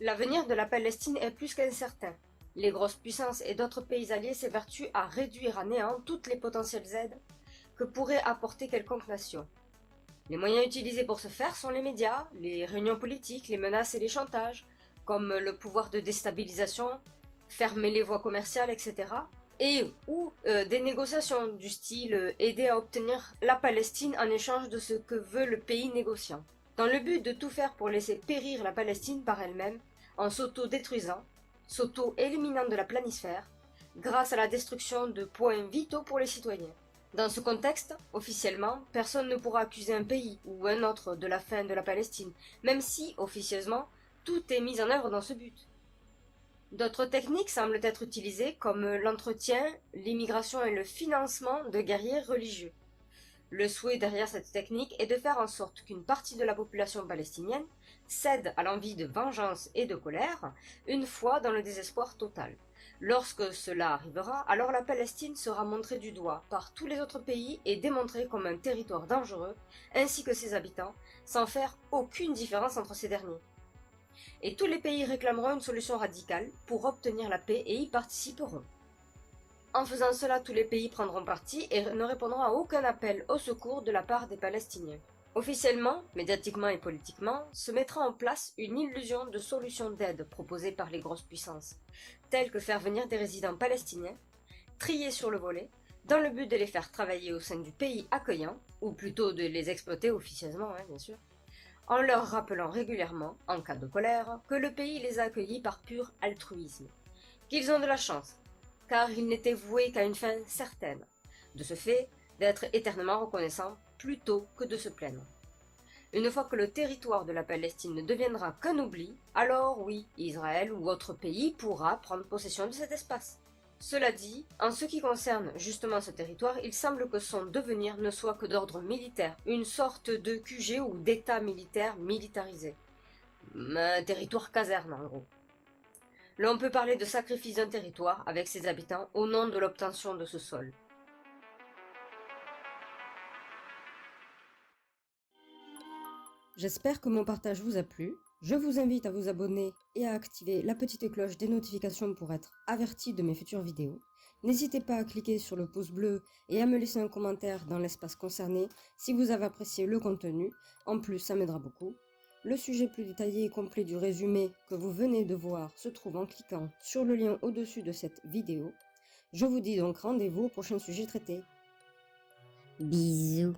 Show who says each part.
Speaker 1: L'avenir de la Palestine est plus qu'incertain. Les grosses puissances et d'autres pays alliés s'évertuent à réduire à néant toutes les potentielles aides que pourrait apporter quelconque nation. Les moyens utilisés pour ce faire sont les médias, les réunions politiques, les menaces et les chantages, comme le pouvoir de déstabilisation, fermer les voies commerciales, etc. ou des négociations du style aider à obtenir la Palestine en échange de ce que veut le pays négociant. Dans le but de tout faire pour laisser périr la Palestine par elle-même, en s'auto-détruisant, s'auto-éliminant de la planisphère, grâce à la destruction de points vitaux pour les citoyens. Dans ce contexte, officiellement, personne ne pourra accuser un pays ou un autre de la fin de la Palestine, même si, officieusement, tout est mis en œuvre dans ce but. D'autres techniques semblent être utilisées comme l'entretien, l'immigration et le financement de guerriers religieux. Le souhait derrière cette technique est de faire en sorte qu'une partie de la population palestinienne cède à l'envie de vengeance et de colère, une fois dans le désespoir total. Lorsque cela arrivera, alors la Palestine sera montrée du doigt par tous les autres pays et démontrée comme un territoire dangereux, ainsi que ses habitants, sans faire aucune différence entre ces derniers. Et tous les pays réclameront une solution radicale pour obtenir la paix et y participeront. En faisant cela, tous les pays prendront parti et ne répondront à aucun appel au secours de la part des Palestiniens. Officiellement, médiatiquement et politiquement, se mettra en place une illusion de solution d'aide proposée par les grosses puissances, telle que faire venir des résidents palestiniens, triés sur le volet, dans le but de les faire travailler au sein du pays accueillant, ou plutôt de les exploiter officieusement, bien sûr, en leur rappelant régulièrement, en cas de colère, que le pays les a accueillis par pur altruisme, qu'ils ont de la chance, car ils n'étaient voués qu'à une fin certaine, de ce fait d'être éternellement reconnaissants plutôt que de se plaindre. Une fois que le territoire de la Palestine ne deviendra qu'un oubli, alors oui, Israël ou autre pays pourra prendre possession de cet espace. Cela dit, en ce qui concerne justement ce territoire, il semble que son devenir ne soit que d'ordre militaire, une sorte de QG ou d'état militaire militarisé. Un territoire caserne en gros. L'on peut parler de sacrifice d'un territoire avec ses habitants au nom de l'obtention de ce sol. J'espère que mon partage vous a plu. Je vous invite à vous abonner et à activer la petite cloche des notifications pour être averti de mes futures vidéos. N'hésitez pas à cliquer sur le pouce bleu et à me laisser un commentaire dans l'espace concerné si vous avez apprécié le contenu. En plus, ça m'aidera beaucoup. Le sujet plus détaillé et complet du résumé que vous venez de voir se trouve en cliquant sur le lien au-dessus de cette vidéo. Je vous dis donc rendez-vous au prochain sujet traité. Bisous.